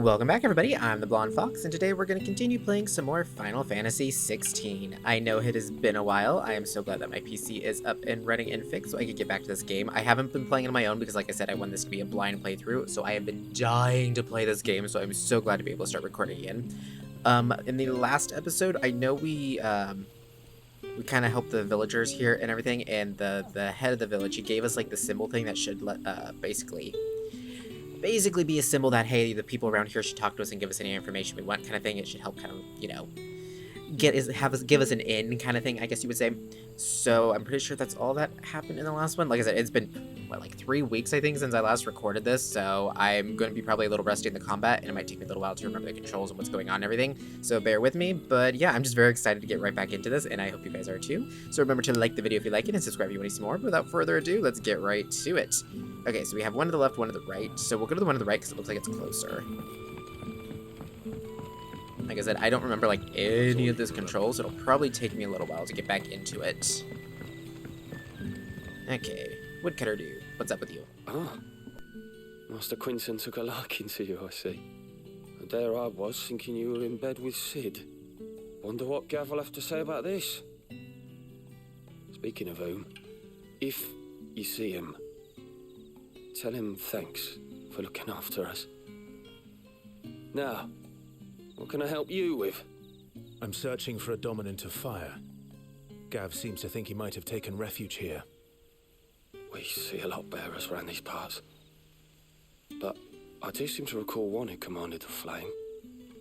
Welcome back, everybody. I'm the Blonde Fox, and today we're going to continue playing some more Final Fantasy XVI. I know it has been a while. I am so glad that my PC is up and running and fixed so I could get back to this game. I haven't been playing on my own because, like I said, I want this to be a blind playthrough, so I have been dying to play this game, so I'm so glad to be able to start recording again. In the last episode, I know we kind of helped the villagers here and everything, and the head of the village, he gave us, like, the symbol thing that should basically be a symbol that, hey, the people around here should talk to us and give us any information we want, kind of thing. It should help kind of, you know, give us an in kind of thing, I guess you would say. So I'm pretty sure that's all that happened in the last one. Like I said, it's been what, like 3 weeks, I think, since I last recorded this, so I'm going to be probably a little rusty in the combat, and it might take me a little while to remember the controls and what's going on and everything, so bear with me. But yeah, I'm just very excited to get right back into this, and I hope you guys are too. So remember to like the video if you like it, and subscribe if you want to see more. But without further ado, let's get right to it. Okay, so we have one to the left, one to the right, so we'll go to the one to the right because it looks like it's closer. Like I said, I don't remember, like, any of this control, so it'll probably take me a little while to get back into it. Okay, woodcutter do. What's up with you? Ah, Master Quinton took a liking to you, I see. And there I was, thinking you were in bed with Sid. Wonder what Gav will have to say about this. Speaking of whom, if you see him, tell him thanks for looking after us. Now, what can I help you with? I'm searching for a dominant of fire. Gav seems to think he might have taken refuge here. We see a lot bearers around these parts. But I do seem to recall one who commanded the flame.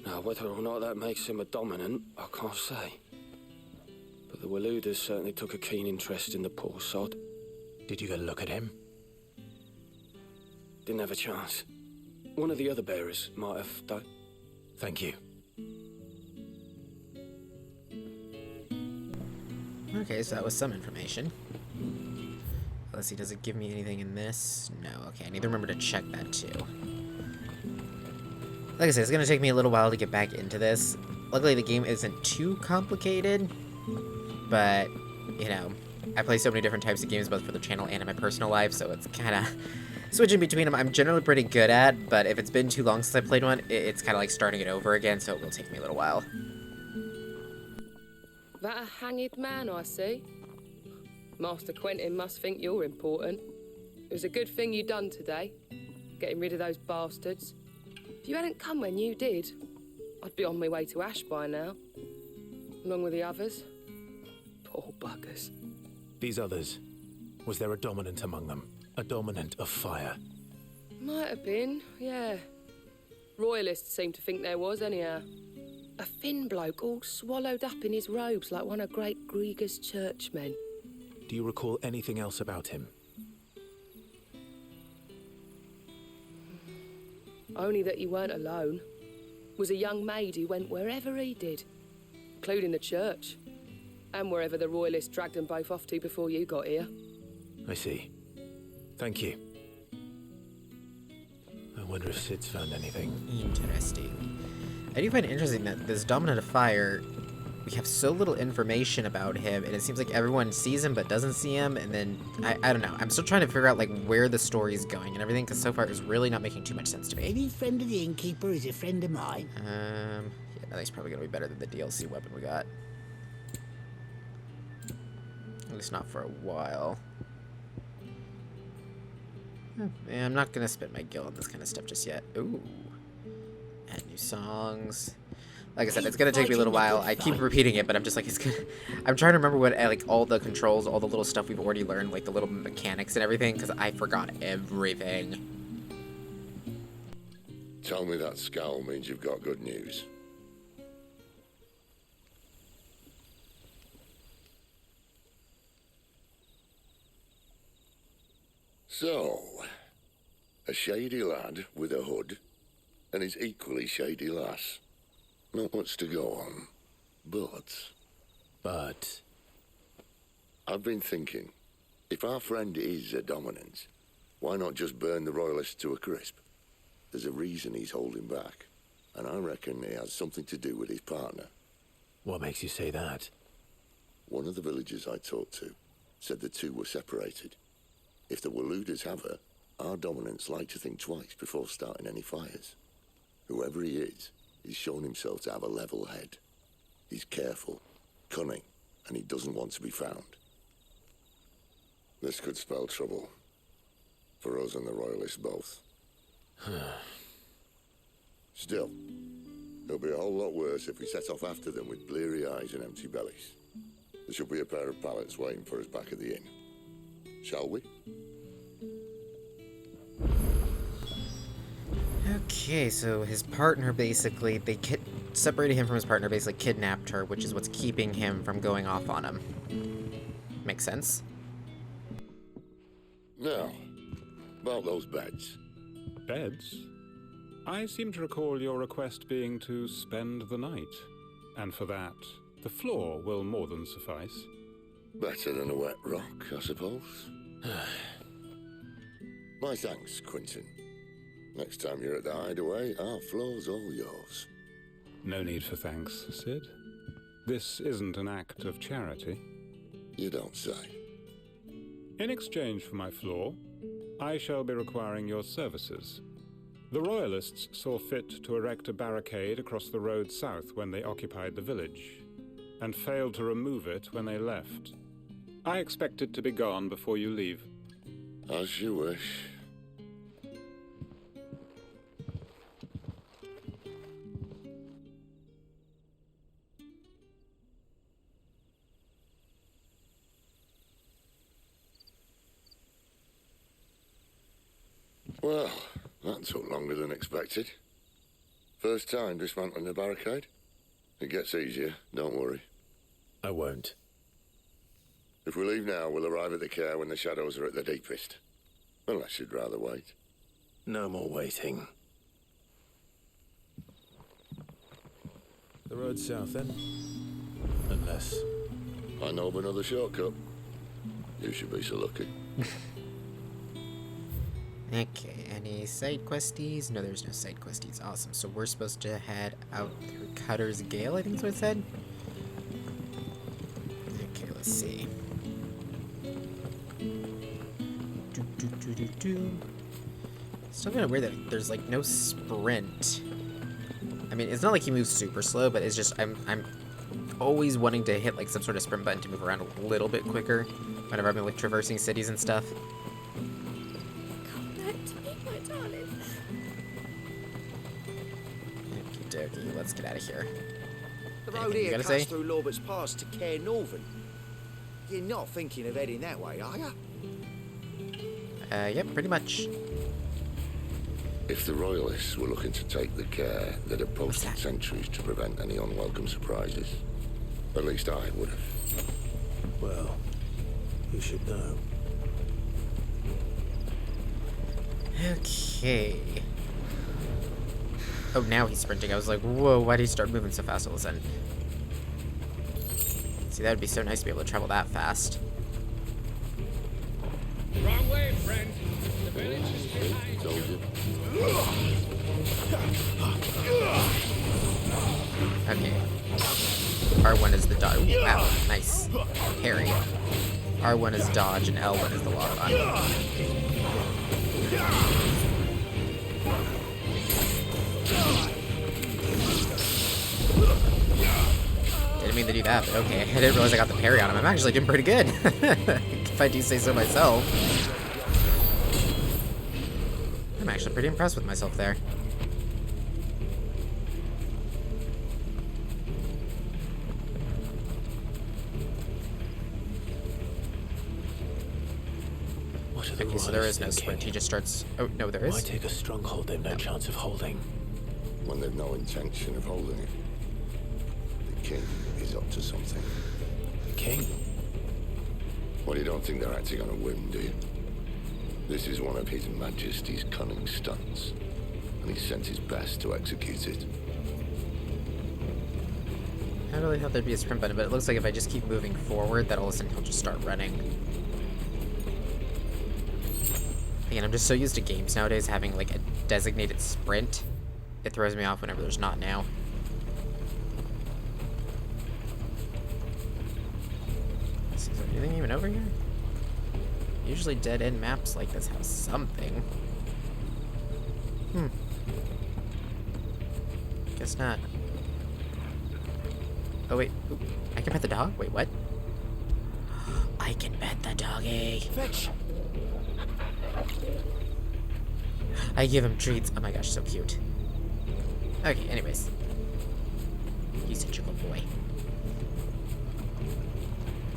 Now, whether or not that makes him a dominant, I can't say. But the Waluders certainly took a keen interest in the poor sod. Did you get a look at him? Didn't have a chance. One of the other bearers might have, though. Thank you. Okay, so that was some information. Let's see, does it give me anything in this? No, okay, I need to remember to check that too. Like I said, it's going to take me a little while to get back into this. Luckily, the game isn't too complicated, but, you know, I play so many different types of games, both for the channel and in my personal life, so it's kind of switching between them. I'm generally pretty good at, but if it's been too long since I played one, it's kind of like starting it over again, so it will take me a little while. That a hanged man, I see. Master Quentin must think you're important. It was a good thing you done today, getting rid of those bastards. If you hadn't come when you did, I'd be on my way to Ash by now, along with the others. Poor buggers. These others, was there a dominant among them? A dominant of fire? Might have been, yeah. Royalists seem to think there was, anyhow. A thin bloke all swallowed up in his robes like one of Great Grieger's churchmen. Do you recall anything else about him? Only that he weren't alone. Was a young maid who went wherever he did, including the church, and wherever the Royalists dragged them both off to before you got here. I see. Thank you. I wonder if Sid's found anything. Interesting. I do find it interesting that this Dominant of Fire, we have so little information about him, and it seems like everyone sees him but doesn't see him, and then, I don't know. I'm still trying to figure out, like, where the story's going and everything, because so far it's really not making too much sense to me. Any friend of the innkeeper is a friend of mine. Yeah, no, that's probably going to be better than the DLC weapon we got. At least not for a while. Yeah, I'm not going to spend my gil on this kind of stuff just yet. Ooh. Add new songs. Like I said, it's going to take me a little while. I keep repeating it, but I'm just like, I'm trying to remember what, like, all the controls, all the little stuff we've already learned, like the little mechanics and everything, because I forgot everything. Tell me that scowl means you've got good news. So, a shady lad with a hood, and his equally shady lass. Not much to go on, but... I've been thinking, if our friend is a dominant, why not just burn the Royalists to a crisp? There's a reason he's holding back, and I reckon it has something to do with his partner. What makes you say that? One of the villagers I talked to said the two were separated. If the Waluders have her, our dominants like to think twice before starting any fires. Whoever he is, he's shown himself to have a level head. He's careful, cunning, and he doesn't want to be found. This could spell trouble. For us and the Royalists both. Still, it'll be a whole lot worse if we set off after them with bleary eyes and empty bellies. There should be a pair of pallets waiting for us back at the inn. Shall we? Okay, so his partner basically, separated him from his partner, basically kidnapped her, which is what's keeping him from going off on him. Makes sense. Now, about those beds. Beds? I seem to recall your request being to spend the night. And for that, the floor will more than suffice. Better than a wet rock, I suppose. My thanks, Quentin. Next time you're at the hideaway, our floor's all yours. No need for thanks, Sid. This isn't an act of charity. You don't say. In exchange for my floor, I shall be requiring your services. The Royalists saw fit to erect a barricade across the road south when they occupied the village, and failed to remove it when they left. I expect it to be gone before you leave. As you wish. Well, that took longer than expected. First time dismantling the barricade? It gets easier, don't worry. I won't. If we leave now, we'll arrive at the care when the shadows are at the deepest. Unless you'd rather wait. No more waiting. The road south, then? Unless... I know of another shortcut. You should be so lucky. Okay, any side questies? No, there's no side questies. Awesome. So we're supposed to head out through Cutter's Gale, I think is what it said. Okay, let's see. Still kind of weird that there's like no sprint. I mean, it's not like he moves super slow, but it's just I'm always wanting to hit like some sort of sprint button to move around a little bit quicker whenever I'm like traversing cities and stuff. Okie dokie, let's get out of here. The road Anything you here gotta cuts say? through Lorbert's Pass to Care Northern. You're not thinking of heading that way, are you? Yep, pretty much. If the Royalists were looking to take the care, they'd have posted sentries to prevent any unwelcome surprises. At least I would have. Well, you should know. Okay. Oh, now he's sprinting. I was like, whoa, why did he start moving so fast all of a sudden? See, that would be so nice to be able to travel that fast. Wrong way, friend. The village is behind Told you. Okay. R1 is the dodge. Ooh, wow, nice. Parry. R1 is dodge and L1 is the log on. Didn't mean to do that, but okay. I didn't realize I got the parry on him. I'm actually doing pretty good. If I do say so myself. I'm actually pretty impressed with myself there. What are the Okay, so there is Royalists no thinking? sprint. He just starts... Oh, no, there Why is. take a stronghold they've no chance of holding? When they've no intention of holding it. The king is up to something. The king? Well, you don't think they're acting on a whim, do you? This is one of His Majesty's cunning stunts, and he sent his best to execute it. I really thought there'd be a sprint button, but it looks like if I just keep moving forward, that all of a sudden he'll just start running. Again, I'm just so used to games nowadays having like a designated sprint. It throws me off whenever there's not now. Is there anything even over here? Usually dead-end maps like this have something. Guess not. Oh, wait. Ooh, I can pet the dog? Wait, what? I can pet the doggy. Fetch! I give him treats. Oh my gosh, so cute. Okay, anyways. He's such a good boy.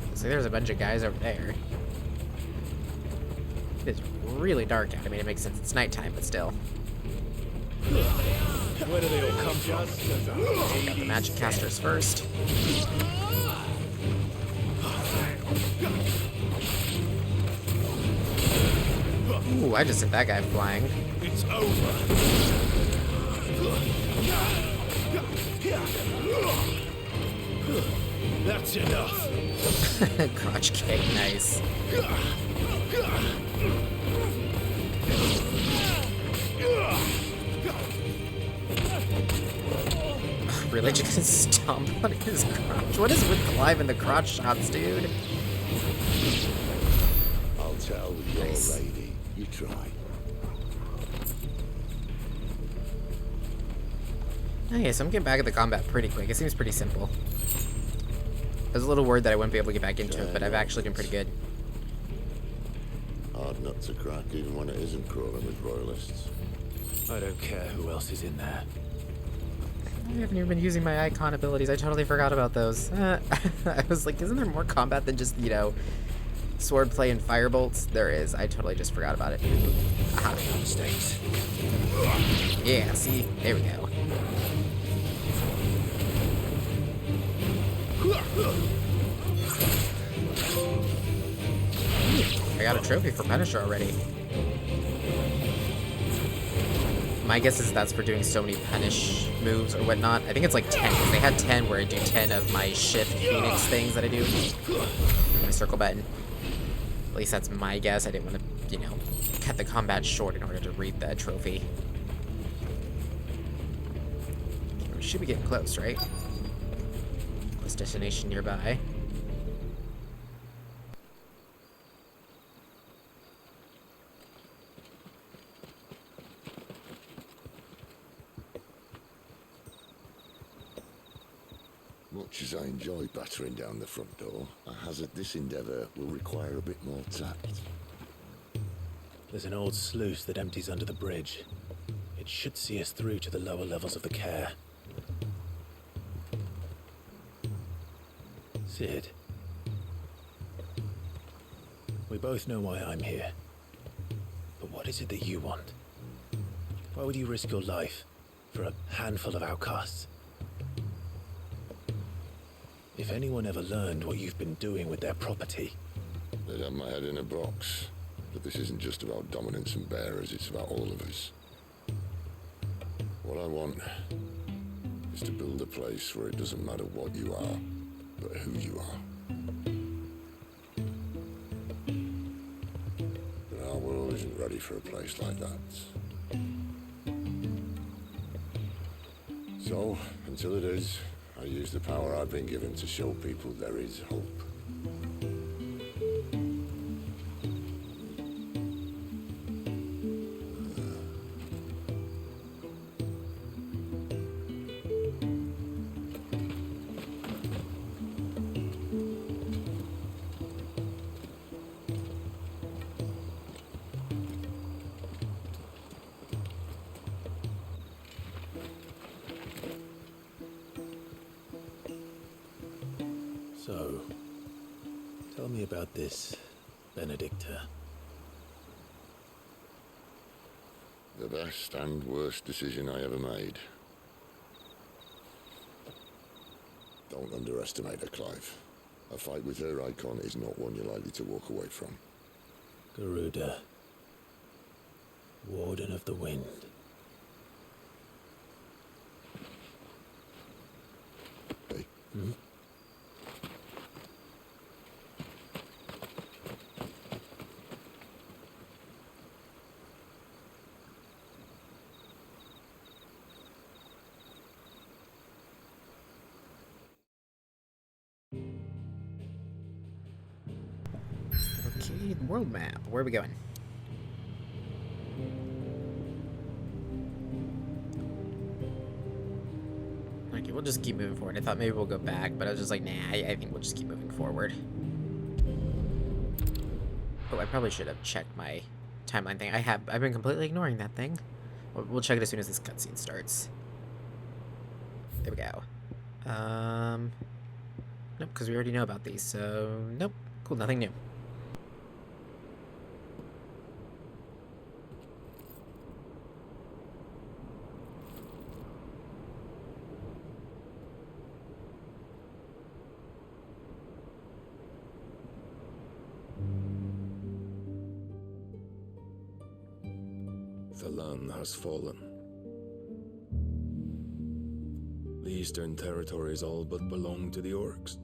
Looks like there's a bunch of guys over there. It's really dark out. I mean, it makes sense. It's nighttime, but still. Where do they all come from? Got the magic casters first. Ooh, I just sent that guy flying. It's over. That's enough. Crotch kick, nice. Really, just gonna stomp on his crotch? What is with Clive and the crotch shots, dude? I'll tell your Nice. lady. You try. Okay, so I'm getting back at the combat pretty quick. It seems pretty simple. I was a little worried that I wouldn't be able to get back into it, but I've actually been pretty good. Hard nut to crack, even when it isn't crawling with royalists. I don't care who else is in there. I haven't even been using my icon abilities. I totally forgot about those. I was like, isn't there more combat than just, you know, swordplay and firebolts? There is. I totally just forgot about it. Aha. Mistakes. Yeah, see? There we go. I got a trophy for Punisher already. My guess is that's for doing so many punish moves or whatnot. I think it's like 10, because they had 10 where I do 10 of my shift phoenix things that I do. My circle button. At least that's my guess. I didn't want to, you know, cut the combat short in order to read the trophy. We should be getting close, right? This destination nearby. Much as I enjoy battering down the front door, I hazard this endeavour will require a bit more tact. There's an old sluice that empties under the bridge. It should see us through to the lower levels of the care. Sid. We both know why I'm here. But what is it that you want? Why would you risk your life for a handful of outcasts? If anyone ever learned what you've been doing with their property... They'd have my head in a box. But this isn't just about dominance and bearers, it's about all of us. What I want is to build a place where it doesn't matter what you are, but who you are. But our world isn't ready for a place like that. So, until it is, I use the power I've been given to show people there is hope. So, tell me about this Benedicta. The best and worst decision I ever made. Don't underestimate her, Clive. A fight with her Eikon is not one you're likely to walk away from. Garuda. Warden of the Wind. Hey? Hmm? Okay, world map. Where are we going? we'll just keep moving forward. I thought maybe we'll go back, but I was just like, nah, I think we'll just keep moving forward. Oh, I probably should have checked my timeline thing. I've been completely ignoring that thing. We'll check it as soon as this cutscene starts. There we go. Nope, because we already know about these, so nope. Cool, nothing new. The land has fallen. The Eastern territories all but belong to the orcs.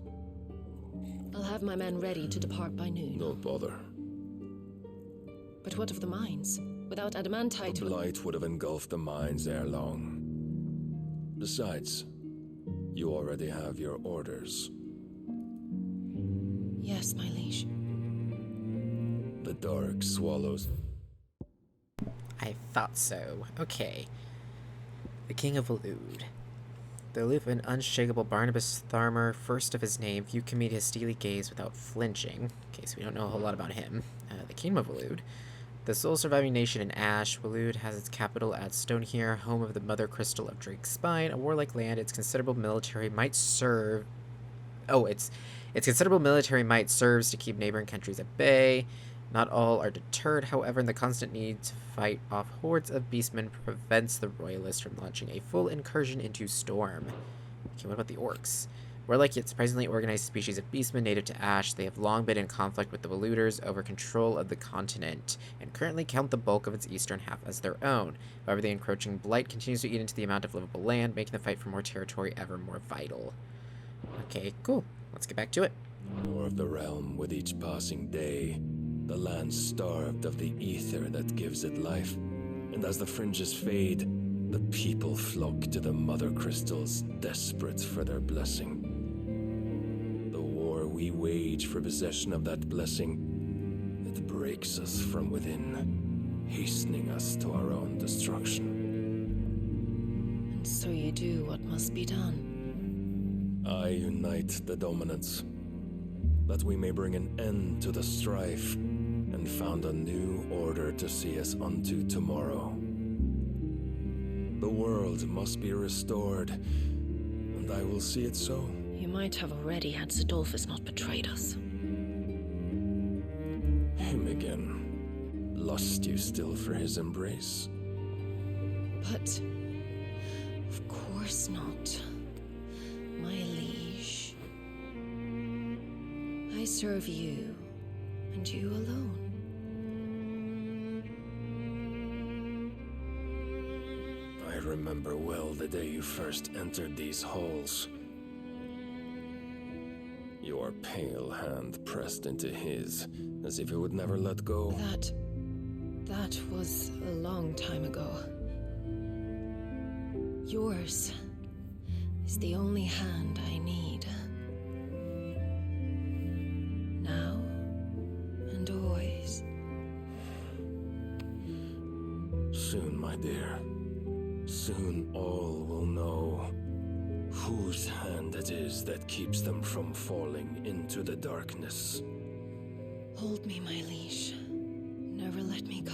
I'll have my men ready to depart by noon. Don't bother. But what of the mines? Without adamantite... The blight would have engulfed the mines ere long. Besides, you already have your orders. Yes, my liege. The dark swallows... I thought so. Okay. The King of Waloed. The aloof and unshakable Barnabas Tharmer, first of his name, viewed Camille his steely gaze without flinching. Okay, so we don't know a whole lot about him. The Kingdom of Waloed. The sole surviving nation in Ash, Waloed has its capital at Stonehere, home of the Mother Crystal of Drake's Spine, a warlike land. Its considerable military might serve... Oh, its considerable military might serves to keep neighboring countries at bay. Not all are deterred, however, and the constant need to fight off hordes of beastmen prevents the royalists from launching a full incursion into Storm. Okay, what about the orcs? Warlike yet surprisingly organized species of beastmen native to Ash, they have long been in conflict with the Waloeders over control of the continent, and currently count the bulk of its eastern half as their own. However, the encroaching blight continues to eat into the amount of livable land, making the fight for more territory ever more vital. Okay, cool. Let's get back to it. More of the realm with each passing day. The land starved of the ether that gives it life. And as the fringes fade, the people flock to the mother crystals, desperate for their blessing. The war we wage for possession of that blessing, it breaks us from within, hastening us to our own destruction. And so you do what must be done. I unite the dominants, that we may bring an end to the strife, and found a new order to see us unto tomorrow. The world must be restored, and I will see it so. You might have already had Sidolphus not betrayed us. Him again. Lust you still for his embrace? But... of course not. My liege. I serve you, and you alone. I remember well the day you first entered these halls. Your pale hand pressed into his, as if it would never let go. That was a long time ago. Yours is the only hand I need. Now and always. Soon, my dear. Soon all will know whose hand it is that keeps them from falling into the darkness. Hold me, my liege. Never let me go.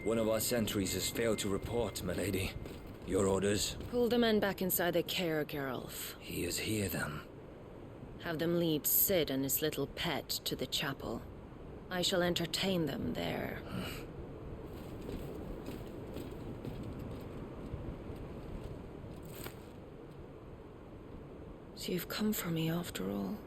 One of our sentries has failed to report, milady. Your orders? Pull the men back inside their care, Geralf. He is here, then. Have them lead Sid and his little pet to the chapel. I shall entertain them there. So you've come for me after all.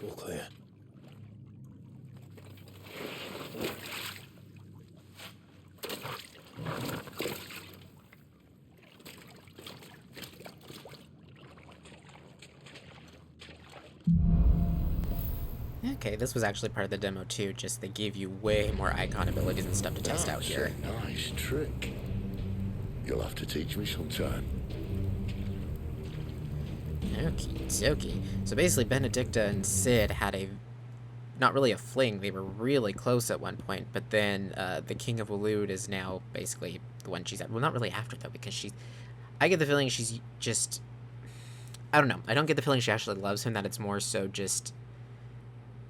All clear. Okay, this was actually part of the demo too, just they gave you way more icon abilities and stuff to test out here. That's a nice trick. You'll have to teach me sometime. Okie dokie. So basically Benedicta and Sid had a, not really a fling, they were really close at one point, but then the King of Waloed is now basically the one she's at. Well, not really after though, because she's, I get the feeling she's just, I don't know, I don't get the feeling she actually loves him, that it's more so just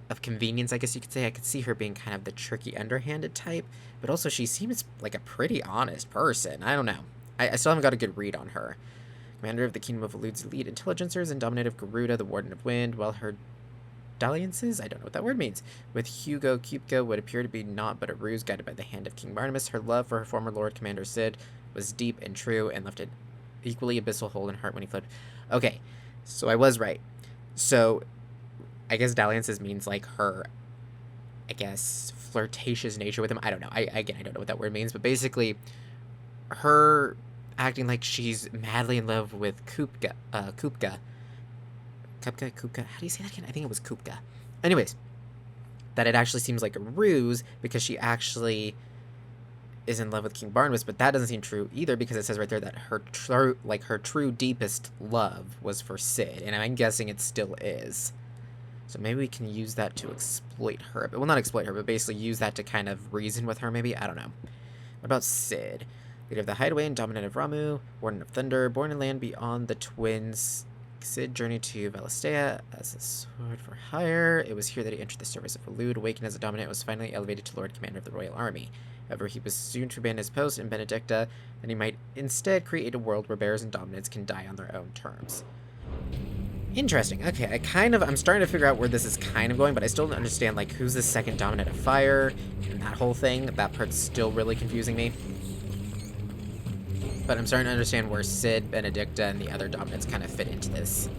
of convenience, I guess you could say. I could see her being kind of the tricky, underhanded type, but also she seems like a pretty honest person. I don't know. I still haven't got a good read on her. Commander of the Kingdom of Waloed's elite intelligencers and dominant of Garuda, the Warden of Wind, while her dalliances, I don't know what that word means, with Hugo Cupka would appear to be naught but a ruse guided by the hand of King Barnabas. Her love for her former Lord Commander Sid was deep and true and left an equally abyssal hole in her heart when he fled. Okay, so I was right. So I guess dalliances means like her, I guess, flirtatious nature with him. I don't know. I don't know what that word means, but basically her acting like she's madly in love with Kupka. How do you say that again? I think it was Kupka. Anyways, that it actually seems like a ruse because she actually is in love with King Barnabas, but that doesn't seem true either because it says right there that her true deepest love was for Sid, and I'm guessing it still is. So maybe we can use that to exploit her. But, well, not exploit her, but basically use that to kind of reason with her, maybe? I don't know. What about Sid? Leader of the Hideaway and Dominant of Ramu, Warden of Thunder, born in land beyond the Twins. Sid journeyed to Valistea as a sword for hire. It was here that he entered the service of Waloed. Awakened as a Dominant, was finally elevated to Lord Commander of the Royal Army. However, he was soon to abandon his post in Benedicta, and he might instead create a world where bears and dominants can die on their own terms. Interesting. Okay, I'm starting to figure out where this is kind of going, but I still don't understand, like, who's the second dominant of fire, and that whole thing. That part's still really confusing me. But I'm starting to understand where Sid, Benedicta, and the other dominants kind of fit into this.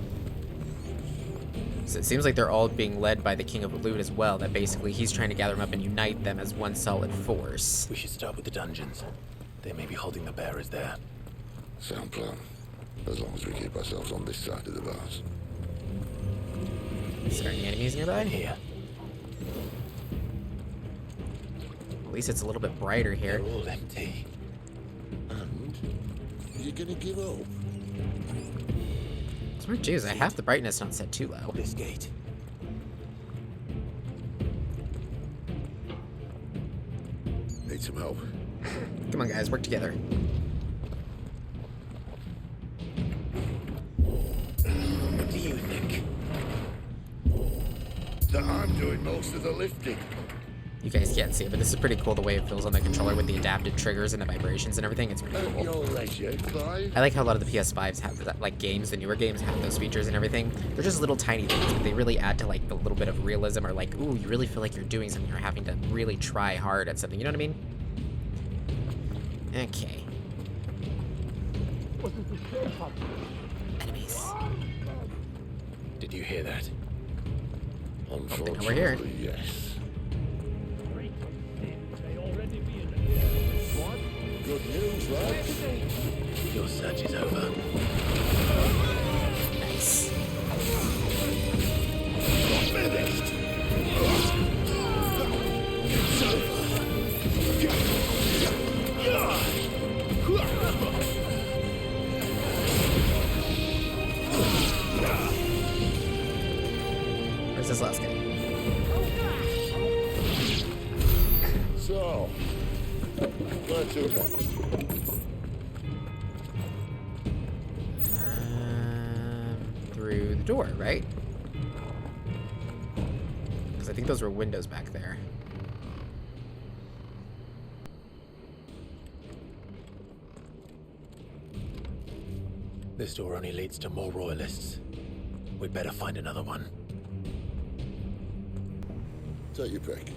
So it seems like they're all being led by the King of Waloed as well, that basically he's trying to gather them up and unite them as one solid force. We should start with the dungeons. They may be holding the bearers there. Sound plan. As long as we keep ourselves on this side of the bars. Is there any enemies nearby? Here. At least it's a little bit brighter here. They're all empty. And you're gonna give up? It's weird too, is I have the brightness not set too low. This gate. Need some help. Come on guys, work together. What do you think? That I'm doing most of the lifting. You guys can't see it, but this is pretty cool the way it feels on the controller with the adapted triggers and the vibrations and everything. It's pretty cool. Your leisure, Clive. I like how a lot of the PS5s have that, like games, the newer games have those features and everything. They're just little tiny things, but they really add to like the little bit of realism, or like, ooh, you really feel like you're doing something, you're having to really try hard at something, you know what I mean? Okay. Enemies. Did you hear that? Unfortunately, we're here. yes. Good news, right? Your search is over. Nice. Finished. Where's this last guy? So, where to next? Through the door, right? Because I think those were windows back there. This door only leads to more royalists. We'd better find another one. Take your pick.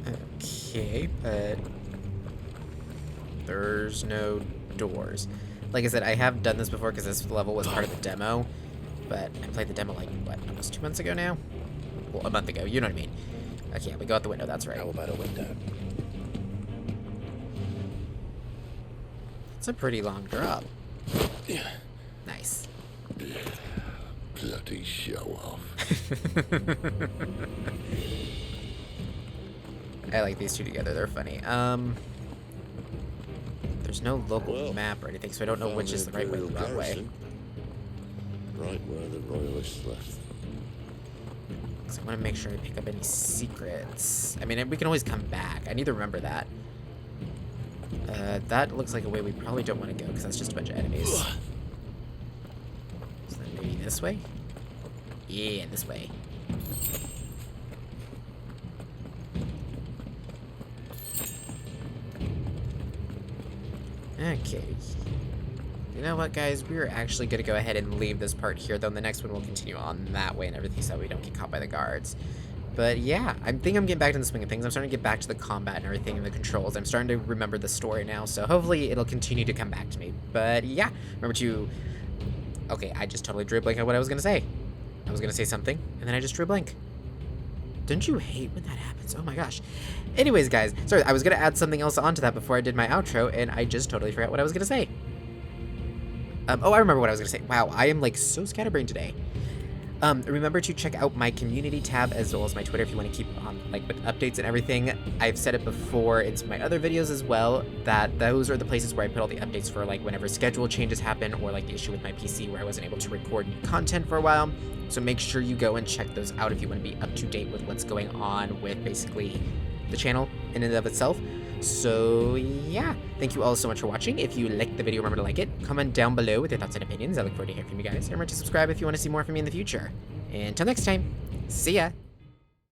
Okay, but there's no doors. Like I said, I have done this before because this level was part of the demo, but I played the demo like, what, almost 2 months ago now? Well, a month ago, you know what I mean. Okay, we go out the window, that's right. How about a window? It's a pretty long drop. Nice. Bloody show off. I like these two together. They're funny. There's no local map or anything, so I don't know which is the right way or the wrong way. Right where the Royalists left. So I want to make sure I pick up any secrets. I mean, we can always come back. I need to remember that. That looks like a way we probably don't want to go, because that's just a bunch of enemies. So then maybe this way? Yeah, this way. Okay. You know what, guys? We're actually going to go ahead and leave this part here, though. In the next one, we'll continue on that way and everything so we don't get caught by the guards. But yeah, I think I'm getting back to the swing of things. I'm starting to get back to the combat and everything and the controls. I'm starting to remember the story now, so hopefully it'll continue to come back to me. But yeah, remember to... Okay, I just totally drew a blank on what I was going to say. I was going to say something, and then I just drew a blank. Don't you hate when that happens? Oh my gosh. Anyways, guys, sorry, I was going to add something else onto that before I did my outro, and I just totally forgot what I was going to say. Oh, I remember what I was going to say. Wow, I am like so scatterbrained today. Remember to check out my community tab as well as my Twitter if you want to keep on like with updates and everything. I've said it before in some of my other videos as well that those are the places where I put all the updates for like whenever schedule changes happen or like the issue with my PC where I wasn't able to record new content for a while. So make sure you go and check those out if you want to be up to date with what's going on with basically the channel in and of itself. So yeah, thank you all so much for watching. If you liked the video, remember to like it, comment down below with your thoughts and opinions. I look forward to hearing from you guys. And remember to subscribe if you want to see more from me in the future. Until next time, see ya!